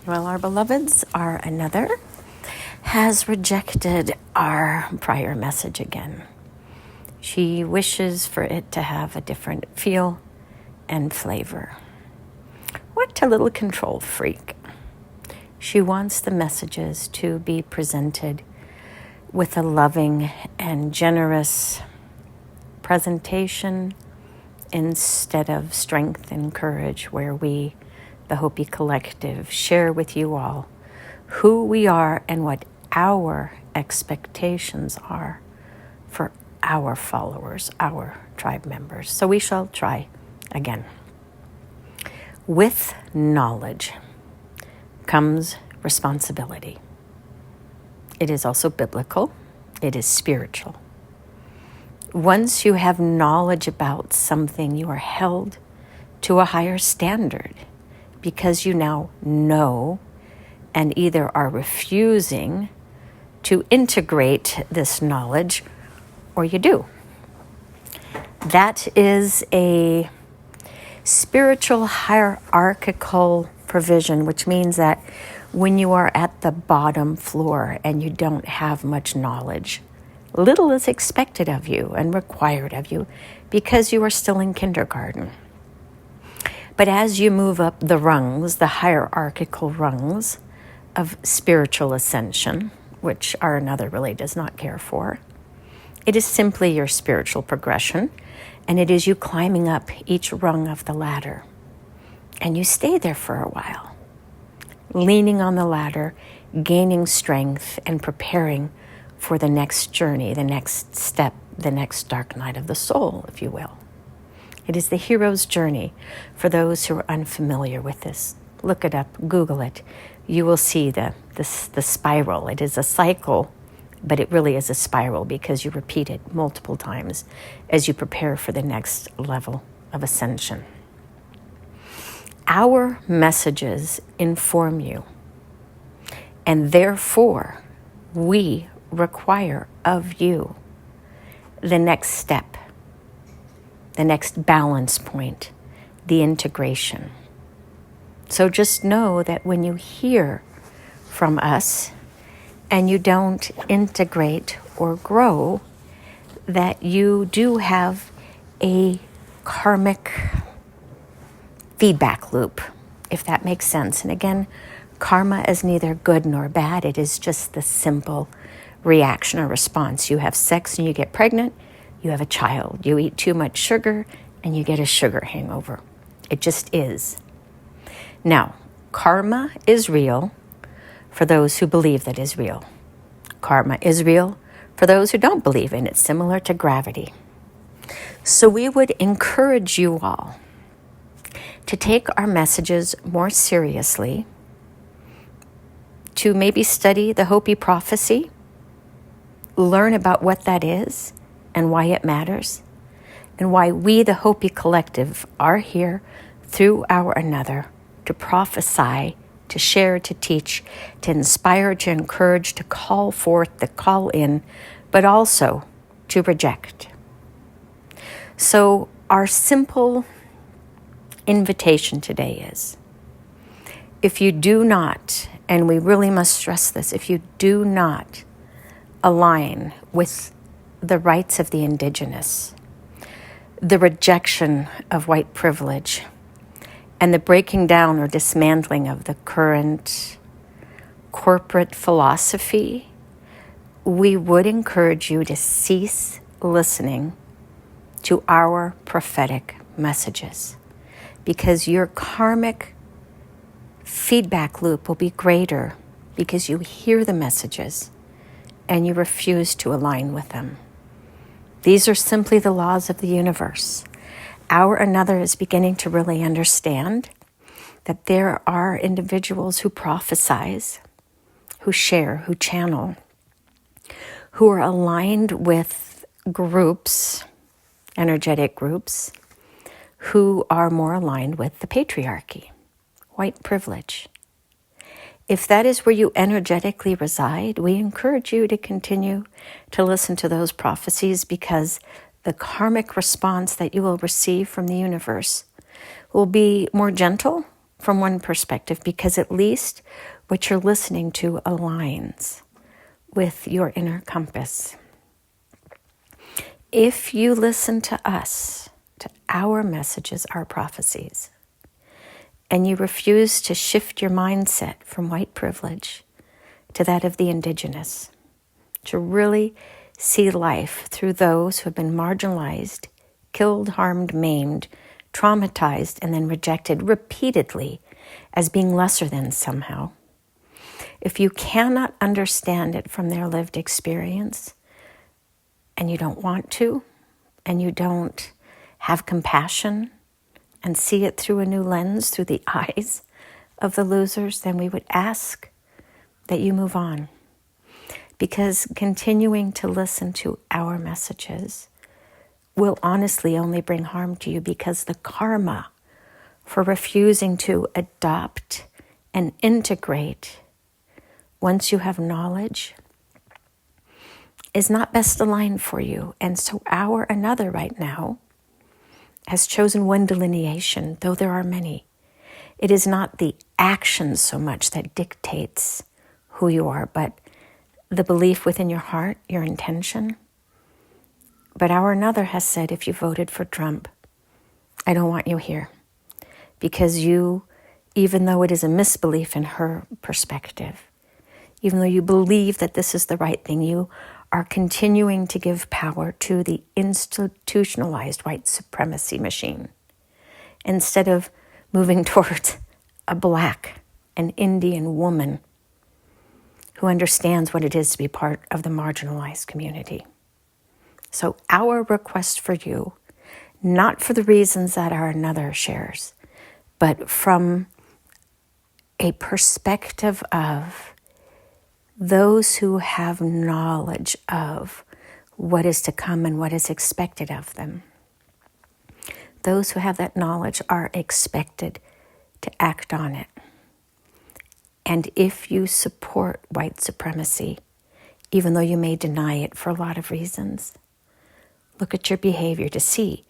Well, our beloveds are another has rejected our prior message again. She wishes for it to have a different feel and flavor. What a little control freak. She wants the messages to be presented with a loving and generous presentation instead of strength and courage, where we, the Hopi Collective, share with you all who we are and what our expectations are for our followers, our tribe members. So we shall try again. With knowledge comes responsibility. It is also biblical. It is spiritual. Once you have knowledge about something, you are held to a higher standard because you now know and either are refusing to integrate this knowledge or you do. That is a spiritual hierarchical provision, which means that when you are at the bottom floor and you don't have much knowledge, little is expected of you and required of you because you are still in kindergarten. But as you move up the rungs, the hierarchical rungs of spiritual ascension, which our another really does not care for, it is simply your spiritual progression, and it is you climbing up each rung of the ladder. And you stay there for a while, leaning on the ladder, gaining strength, and preparing for the next journey, the next step, the next dark night of the soul, if you will. It is the hero's journey for those who are unfamiliar with this. Look it up, Google it. You will see the spiral. It is a cycle, but it really is a spiral because you repeat it multiple times as you prepare for the next level of ascension. Our messages inform you, and therefore we require of you the next step, the next balance point, the integration. So just know that when you hear from us and you don't integrate or grow, that you do have a karmic feedback loop, if that makes sense. And again, karma is neither good nor bad. It is just the simple reaction or response. You have sex and you get pregnant, you have a child. You eat too much sugar and you get a sugar hangover. It just is. Now, karma is real for those who believe that is real. Karma is real for those who don't believe in it, similar to gravity. So we would encourage you all to take our messages more seriously, to maybe study the Hopi prophecy, learn about what that is and why it matters, and why we, the Hopi Collective, are here through our another to prophesy, to share, to teach, to inspire, to encourage, to call forth, to call in, but also to reject. So our simple invitation today is, if you do not, and we really must stress this, if you do not align with the rights of the indigenous, the rejection of white privilege, and the breaking down or dismantling of the current corporate philosophy, we would encourage you to cease listening to our prophetic messages, because your karmic feedback loop will be greater because you hear the messages and you refuse to align with them. These are simply the laws of the universe. Our another is beginning to really understand that there are individuals who prophesize, who share, who channel, who are aligned with groups, energetic groups, who are more aligned with the patriarchy, white privilege. If that is where you energetically reside, we encourage you to continue to listen to those prophecies, because the karmic response that you will receive from the universe will be more gentle, from one perspective, because at least what you're listening to aligns with your inner compass. If you listen to us, to our messages, our prophecies, and you refuse to shift your mindset from white privilege to that of the indigenous, to really see life through those who have been marginalized, killed, harmed, maimed, traumatized, and then rejected repeatedly as being lesser than somehow. If you cannot understand it from their lived experience, and you don't want to, and you don't have compassion and see it through a new lens, through the eyes of the losers, then we would ask that you move on. Because continuing to listen to our messages will honestly only bring harm to you, because the karma for refusing to adopt and integrate once you have knowledge is not best aligned for you. And so our another right now has chosen one delineation, though there are many. It is not the action so much that dictates who you are, but the belief within your heart, your intention. But our another has said, if you voted for Trump, I don't want you here. Because you, even though it is a misbelief in her perspective, even though you believe that this is the right thing, you are continuing to give power to the institutionalized white supremacy machine instead of moving towards a Black, an Indian woman who understands what it is to be part of the marginalized community. So our request for you, not for the reasons that our another shares, but from a perspective of those who have knowledge of what is to come and what is expected of them. Those who have that knowledge are expected to act on it. And if you support white supremacy, even though you may deny it for a lot of reasons, look at your behavior to see,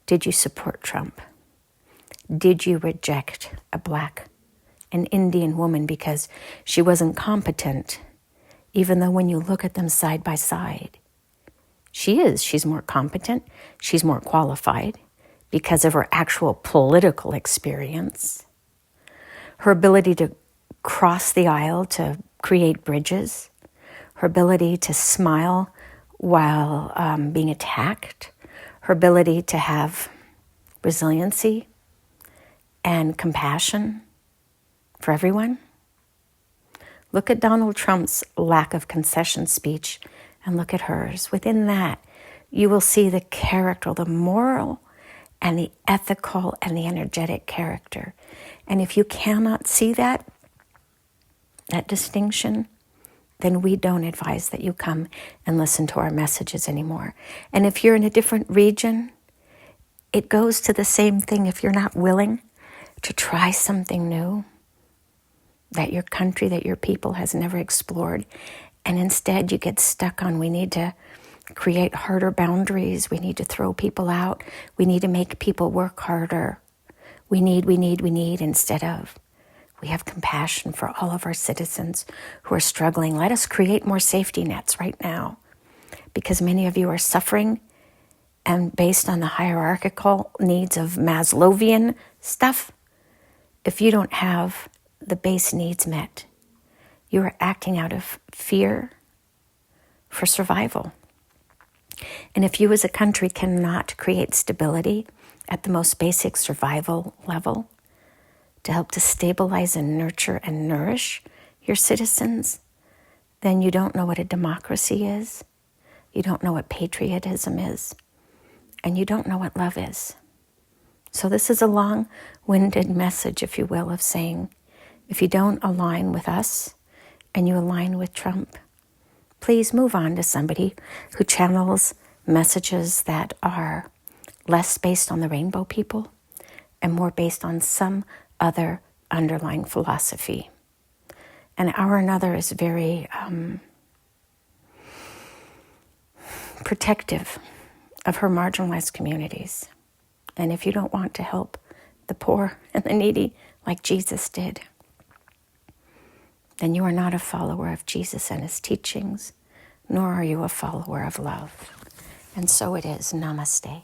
did you support Trump? Did you reject a Black, an Indian woman because she wasn't competent? Even though when you look at them side by side, she's more competent, she's more qualified because of her actual political experience, her ability to cross the aisle to create bridges, her ability to smile while being attacked, her ability to have resiliency and compassion for everyone. Look at Donald Trump's lack of concession speech and look at hers. Within that, you will see the character, the moral and the ethical and the energetic character. And if you cannot see that distinction, then we don't advise that you come and listen to our messages anymore. And if you're in a different region, it goes to the same thing. If you're not willing to try something new, that your country, that your people has never explored, and instead you get stuck on, we need to create harder boundaries, we need to throw people out, we need to make people work harder, we need, instead of, we have compassion for all of our citizens who are struggling. Let us create more safety nets right now, because many of you are suffering, and based on the hierarchical needs of Maslowian stuff, if you don't have the base needs met, you are acting out of fear for survival. And if you as a country cannot create stability at the most basic survival level to help to stabilize and nurture and nourish your citizens, then you don't know what a democracy is, you don't know what patriotism is, and you don't know what love is. So this is a long-winded message, if you will, of saying, if you don't align with us and you align with Trump, please move on to somebody who channels messages that are less based on the rainbow people and more based on some other underlying philosophy. And our another is very protective of her marginalized communities. And if you don't want to help the poor and the needy like Jesus did, then you are not a follower of Jesus and his teachings, nor are you a follower of love. And so it is. Namaste.